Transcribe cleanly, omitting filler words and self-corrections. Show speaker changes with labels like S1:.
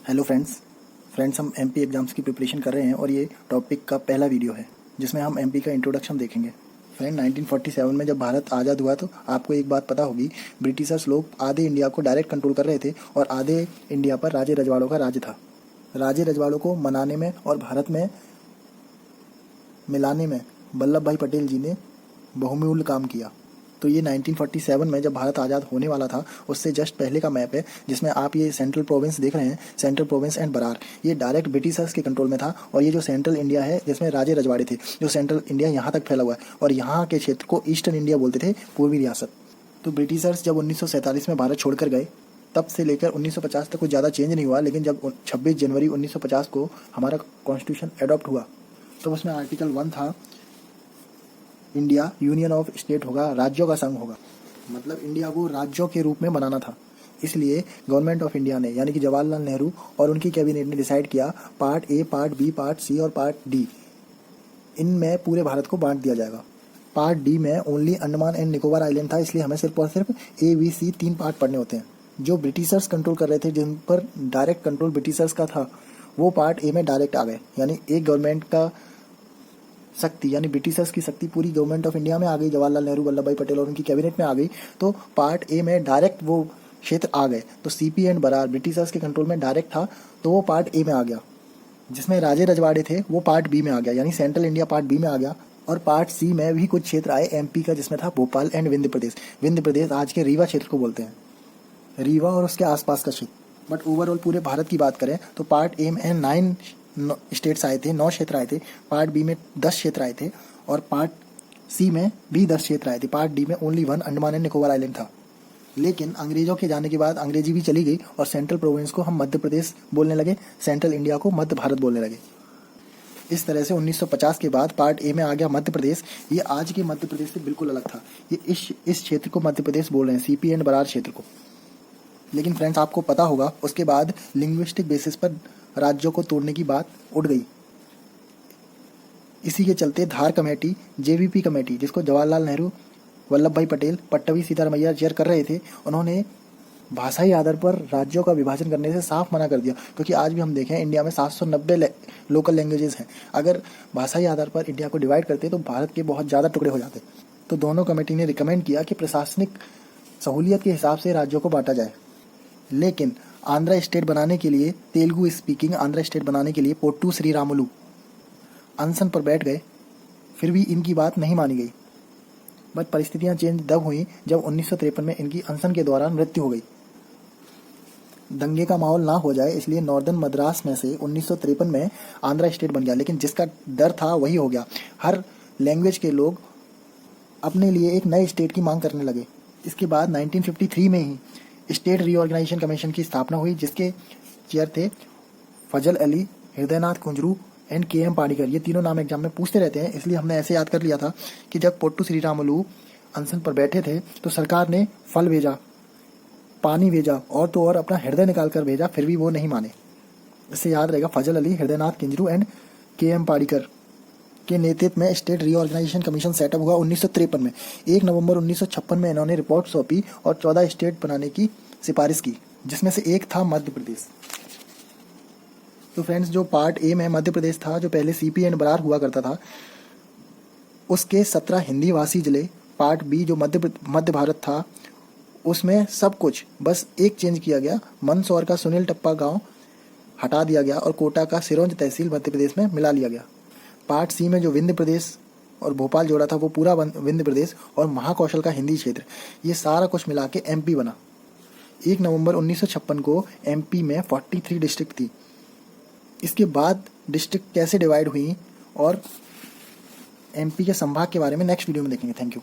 S1: Hello friends हम MP exams की preparation कर रहे हैं और ये टॉपिक का पहला वीडियो है जिसमें हम एमपी का इंट्रोडक्शन देखेंगे। फ्रेंड 1947 में जब भारत आज़ाद हुआ तो आपको एक बात पता होगी, ब्रिटिशर्स लोग आधे इंडिया को डायरेक्ट कंट्रोल कर रहे थे और आधे इंडिया पर राजे रजवाड़ों का राज था। राजे रजवाड़ों को मनाने में और भारत में मिलाने में वल्लभ भाई पटेल जी ने बहुमूल्य काम किया। तो ये 1947 में जब भारत आज़ाद होने वाला था उससे जस्ट पहले का मैप है जिसमें आप ये सेंट्रल प्रोविंस देख रहे हैं, सेंट्रल प्रोविंस एंड बरार, ये डायरेक्ट ब्रिटिशर्स के कंट्रोल में था। और ये जो सेंट्रल इंडिया है जिसमें राजे रजवाड़े थे, जो सेंट्रल इंडिया यहाँ तक फैला हुआ है और यहाँ के क्षेत्र को ईस्टर्न इंडिया बोलते थे, पूर्वी रियासत। तो ब्रिटिशर्स जब 1947 में भारत छोड़कर गए तब से लेकर 1950 तक कुछ ज़्यादा चेंज नहीं हुआ, लेकिन जब 26 जनवरी 1950 को हमारा कॉन्स्टिट्यूशन एडॉप्ट हुआ तो उसमें आर्टिकल 1 था, इंडिया यूनियन ऑफ स्टेट होगा, राज्यों का संघ होगा। मतलब इंडिया को राज्यों के रूप में बनाना था। इसलिए गवर्नमेंट ऑफ इंडिया ने यानी कि जवाहरलाल नेहरू और उनकी कैबिनेट ने डिसाइड किया, part A, part B, part C और पार्ट डी, इनमें पूरे भारत को बांट दिया जाएगा। पार्ट डी में only Andaman and Nicobar island था, इसलिए हमें सिर्फ और सिर्फ ए, बी, सी 3 पार्ट पढ़ने होते हैं। जो ब्रिटिशर्स कंट्रोल कर रहे थे, जिन पर डायरेक्ट कंट्रोल ब्रिटिशर्स का था, वो पार्ट ए में डायरेक्ट आ गए। यानी एक गवर्नमेंट का शक्ति यानी ब्रिटिशर्स की शक्ति पूरी गवर्नमेंट ऑफ इंडिया में आ गई, जवाहरलाल नेहरू, वल्लभ भाई पटेल और उनकी कैबिनेट में आ गई। तो पार्ट ए में डायरेक्ट वो क्षेत्र आ गए। तो सीपी एंड बरार ब्रिटिशर्स के कंट्रोल में डायरेक्ट था, तो वो पार्ट ए में आ गया। जिसमें राजे रजवाड़े थे वो पार्ट बी में आ गया, यानी सेंट्रल इंडिया पार्ट बी में आ गया। और पार्ट सी में भी कुछ क्षेत्र आए एमपी का, जिसमें था भोपाल एंड विंध्य प्रदेश। विंध्य प्रदेश आज के रीवा क्षेत्र को बोलते हैं, रीवा और उसके आसपास का क्षेत्र। बट ओवरऑल पूरे भारत की बात करें तो पार्ट ए में 9 स्टेट्स आए थे, 9 क्षेत्र आए थे। पार्ट बी में 10 क्षेत्र आए थे और पार्ट सी में भी 10 क्षेत्र आए थे। पार्ट डी में only 1 Andaman and Nicobar island था। लेकिन अंग्रेजों के जाने के बाद अंग्रेजी भी चली गई और सेंट्रल प्रोविंस को हम मध्य प्रदेश बोलने लगे, सेंट्रल इंडिया को मध्य भारत बोलने लगे। इस तरह से 1950 के बाद पार्ट ए में आ गया मध्य प्रदेश। ये आज के मध्य प्रदेश से बिल्कुल अलग था। ये इस क्षेत्र को मध्य प्रदेश बोल रहे हैं, सीपी एंड बरार क्षेत्र को। लेकिन फ्रेंड्स आपको पता होगा उसके बाद लिंग्विस्टिक बेसिस पर राज्यों को तोड़ने की बात उठ गई। इसी के चलते धार कमेटी, जेवीपी कमेटी, जिसको जवाहरलाल नेहरू, वल्लभ भाई पटेल, पट्टभी सीतारामैया चेयर कर रहे थे, उन्होंने भाषाई आधार पर राज्यों का विभाजन करने से साफ मना कर दिया। क्योंकि आज भी हम देखें इंडिया में 790 लोकल लैंग्वेजेस हैं। अगर भाषाई आधार पर इंडिया को डिवाइड करते तो भारत के बहुत ज़्यादा टुकड़े हो जाते। तो दोनों कमेटी ने रिकमेंड किया कि प्रशासनिक सहूलियत के हिसाब से राज्यों को बांटा जाए। लेकिन आंध्रा स्टेट बनाने के लिए, तेलुगु स्पीकिंग आंध्रा स्टेट बनाने के लिए पोट्टू श्रीरामुलु अनशन पर बैठ गए। फिर भी इनकी बात नहीं मानी गई। बट परिस्थितियां चेंज तब हुई जब 1953 में इनकी अनशन के दौरान मृत्यु हो गई। दंगे का माहौल ना हो जाए इसलिए नॉर्दर्न मद्रास में से 1953 में आंध्रा स्टेट बन गया। लेकिन जिसका डर था वही हो गया। हर लैंग्वेज के लोग अपने लिए एक नए स्टेट की मांग करने लगे। इसके बाद 1953 में ही स्टेट रीऑर्गेनाइजेशन कमीशन की स्थापना हुई, जिसके चेयर थे फजल अली, हृदयनाथ कुंजरू एंड के एम पाणिकर। ये तीनों नाम एग्जाम में पूछते रहते हैं, इसलिए हमने ऐसे याद कर लिया था कि जब पोट्टू श्रीरामुलु अनशन पर बैठे थे तो सरकार ने फल भेजा, पानी भेजा और तो और अपना हृदय निकाल कर भेजा, फिर भी वो नहीं माने। इससे याद रहेगा, फजल अली, हृदयनाथ कुंजरू एंड के एम पाणिकर के नेतृत्व में स्टेट रीऑर्गेनाइजेशन कमीशन सेटअप हुआ 1953 में। 1 नवंबर 1956 में इन्होंने रिपोर्ट सौंपी और 14 स्टेट बनाने की सिफारिश की, जिसमें से एक था मध्य प्रदेश। तो फ्रेंड्स, जो पार्ट ए में मध्य प्रदेश था, जो पहले सीपी एंड बरार हुआ करता था, उसके 17 हिंदी भाषी जिले। पार्ट बी जो मध्य भारत था, उसमें सब कुछ बस एक चेंज किया गया, मंदसौर का सुनील टप्पा गाँव हटा दिया गया और कोटा का सिरोंज तहसील मध्य प्रदेश में मिला लिया गया। पार्ट सी में जो विंध्य प्रदेश और भोपाल जोड़ा था वो पूरा विंध्य प्रदेश और महाकौशल का हिंदी क्षेत्र, ये सारा कुछ मिला के एमपी बना। 1 नवंबर 1956 को एमपी में 43 डिस्ट्रिक्ट थी। इसके बाद डिस्ट्रिक्ट कैसे डिवाइड हुई और एमपी के संभाग के बारे में नेक्स्ट वीडियो में देखेंगे। Thank you.